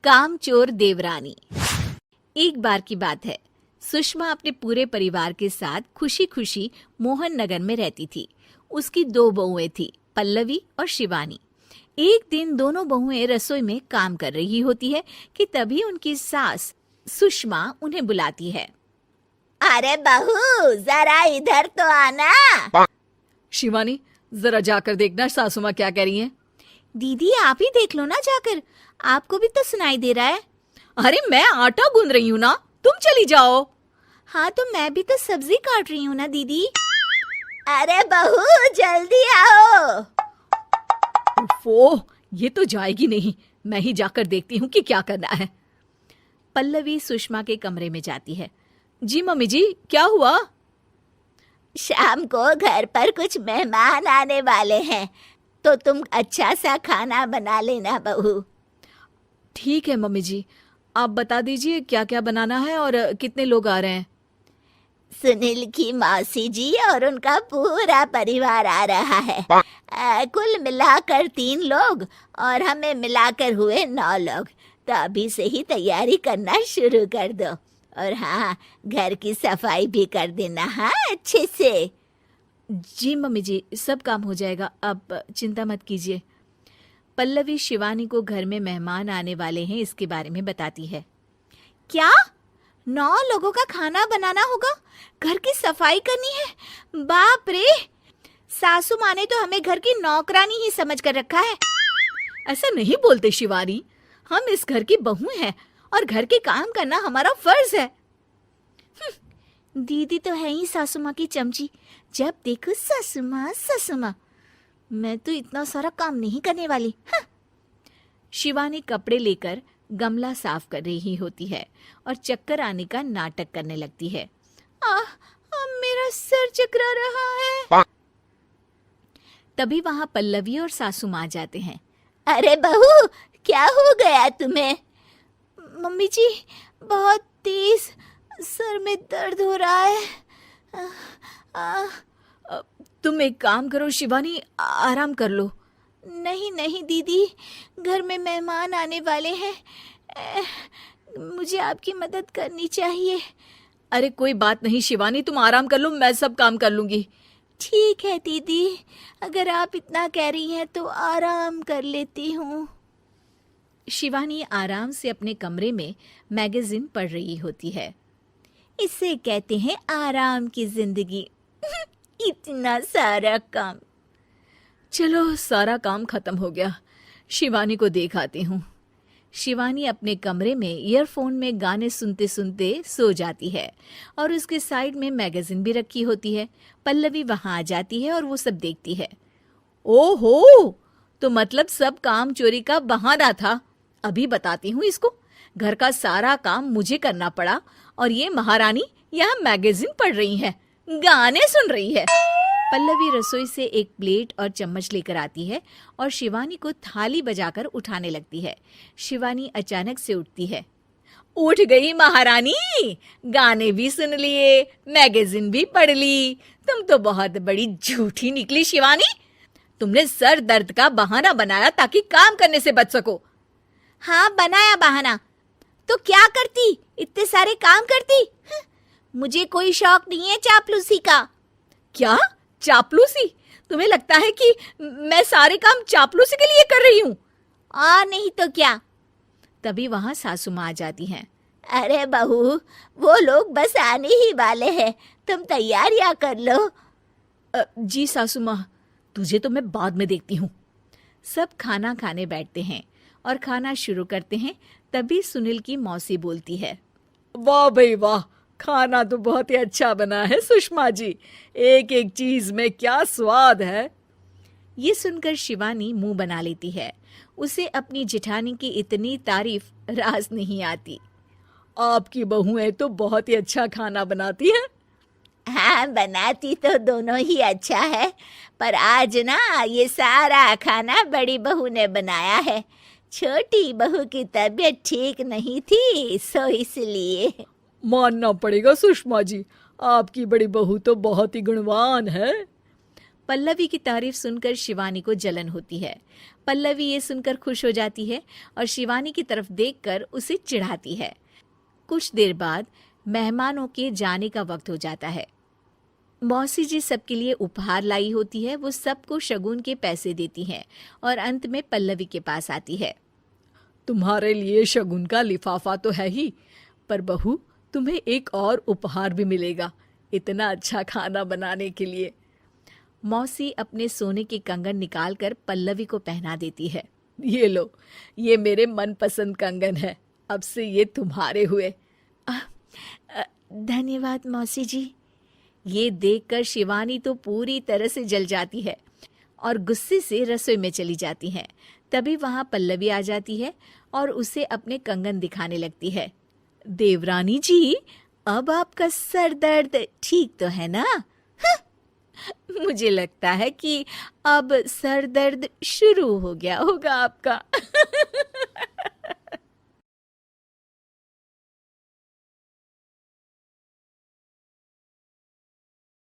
कामचोर देवरानी। एक बार की बात है, सुषमा अपने पूरे परिवार के साथ खुशी खुशी मोहन नगर में रहती थी। उसकी 2 बहुएं थी, पल्लवी और शिवानी। एक दिन दोनों बहुएं रसोई में काम कर रही होती है कि तभी उनकी सास सुषमा उन्हें बुलाती है। अरे बहू, जरा इधर तो आना। शिवानी, जरा जाकर देखना सासू माँ क्या कह रही हैं। दीदी आप ही देख लो ना जाकर, आपको भी तो सुनाई दे रहा है। अरे मैं आटा गूंद रही हूँ ना, तुम चली जाओ। हाँ तो मैं भी तो सब्जी काट रही हूँ ना दीदी। अरे बहू जल्दी आओ। ओह, ये तो जाएगी नहीं, मैं ही जाकर देखती हूँ कि क्या करना है। पल्लवी सुषमा के कमरे में जाती है। जी मम्मी जी, क्या हुआ? शाम को घर पर कुछ मेहमान आने वाले हैं, तो तुम अच्छा सा खाना बना लेना बहू। ठीक है मम्मी जी, आप बता दीजिए क्या क्या बनाना है और कितने लोग आ रहे हैं। सुनील की मौसी जी और उनका पूरा परिवार आ रहा है। कुल मिलाकर 3 लोग और हमें मिलाकर हुए 9 लोग। तो अभी से ही तैयारी करना शुरू कर दो। और हाँ, घर की सफाई भी कर देना, हाँ अच्छे से। जी मम्मी जी, सब काम हो जाएगा, आप चिंता मत कीजिए। पल्लवी शिवानी को घर में मेहमान आने वाले हैं इसके बारे में बताती है। क्या 9 लोगों का खाना बनाना होगा, घर की सफाई करनी है? बाप रे, सासू माँ ने तो हमें घर की नौकरानी ही समझ कर रखा है। ऐसा नहीं बोलते शिवानी, हम इस घर की बहू हैं और घर के काम करना हमारा फर्ज है। दीदी तो है ही सासू माँ की चमची, जब देखो सासू माँ सासू माँ। मैं तो इतना सारा काम नहीं करने वाली। शिवानी कपड़े लेकर गमला साफ कर रही होती है और चक्कर आने का नाटक करने लगती है। मेरा सर चकरा रहा है। तभी वहां पल्लवी और सासू माँ जाते हैं। अरे बहू, क्या हो गया तुम्हें? मम्मी जी, बहुत तेज सर में दर्द हो रहा है। तुम एक काम करो शिवानी, आराम कर लो। नहीं नहीं दीदी, घर में मेहमान आने वाले हैं, मुझे आपकी मदद करनी चाहिए। अरे कोई बात नहीं शिवानी, तुम आराम कर लो, मैं सब काम कर लूंगी। ठीक है दीदी, अगर आप इतना कह रही हैं तो आराम कर लेती हूँ। शिवानी आराम से अपने कमरे में मैगजीन पढ़ रही होती है। इसे कहते हैं आराम की जिंदगी। इतना सारा काम। चलो सारा काम खत्म हो गया, शिवानी को देख आती हूँ। शिवानी अपने कमरे में ईयरफोन में गाने सुनते सुनते सो जाती है और उसके साइड में मैगजीन भी रखी होती है। पल्लवी वहां आ जाती है और वो सब देखती है। ओहो, तो मतलब सब काम चोरी का बहाना था। अभी बताती हूँ इसको। घर का सारा काम मुझे करना पड़ा और ये महारानी यहाँ मैगजीन पढ़ रही है, गाने सुन रही है। पल्लवी रसोई से एक प्लेट और चम्मच लेकर आती है और शिवानी को थाली बजाकर उठाने लगती है। शिवानी अचानक से उठती है। उठ गई महारानी, गाने भी सुन लिए, मैगजीन भी पढ़ ली। तुम तो बहुत बड़ी झूठी निकली शिवानी। तुमने सर दर्द का बहाना बनाया ताकि काम करने से बच सको। हाँ बनाया बहाना, तो क्या करती, इतने सारे काम करती। मुझे कोई शौक नहीं है चापलूसी का। क्या चापलूसी? तुम्हें लगता है कि मैं सारे काम चापलूसी के लिए कर रही हूँ? नहीं तो क्या। तभी वहां सासू माँ आ जाती हैं। अरे बहू, वो लोग बस आने ही वाले हैं, तुम तैयारियां कर लो। जी सासू माँ, तुझे तो मैं बाद में देखती हूँ। सब खाना खाने बैठते हैं और खाना शुरू करते हैं। तभी सुनील की मौसी बोलती है। वाह भाई वाह, खाना तो बहुत ही अच्छा बना है सुषमा जी, एक एक चीज में क्या स्वाद है। ये सुनकर शिवानी मुंह बना लेती है। उसे अपनी जेठानी की इतनी तारीफ रास नहीं आती। आपकी बहुएं तो बहुत ही अच्छा खाना बनाती हैं। हाँ बनाती तो दोनों ही अच्छा है, पर आज ना ये सारा खाना बड़ी बहू ने बनाया है। छोटी बहू की तबीयत ठीक नहीं थी, सो इसलिए। मानना पड़ेगा सुषमा जी, आपकी बड़ी बहू तो बहुत ही गुणवान है। पल्लवी की तारीफ सुनकर शिवानी को जलन होती है। पल्लवी ये सुनकर खुश हो जाती है और शिवानी की तरफ देखकर उसे चिढ़ाती है। कुछ देर बाद मेहमानों के जाने का वक्त हो जाता है। मौसी जी सबके लिए उपहार लाई होती है। वो सबको शगुन के पैसे देती हैं और अंत में पल्लवी के पास आती है। तुम्हारे लिए शगुन का लिफाफा तो है ही, पर बहू तुम्हें एक और उपहार भी मिलेगा इतना अच्छा खाना बनाने के लिए। मौसी अपने सोने के कंगन निकालकर पल्लवी को पहना देती है। ये लो, ये मेरे मनपसंद कंगन है, अब से ये तुम्हारे हुए। धन्यवाद मौसी जी। ये देखकर शिवानी तो पूरी तरह से जल जाती है और गुस्से से रसोई में चली जाती है। तभी वहां पल्लवी आ जाती है और उसे अपने कंगन दिखाने लगती है। देवरानी जी, अब आपका सर दर्द ठीक तो है ना? मुझे लगता है कि अब सर दर्द शुरू हो गया होगा आपका।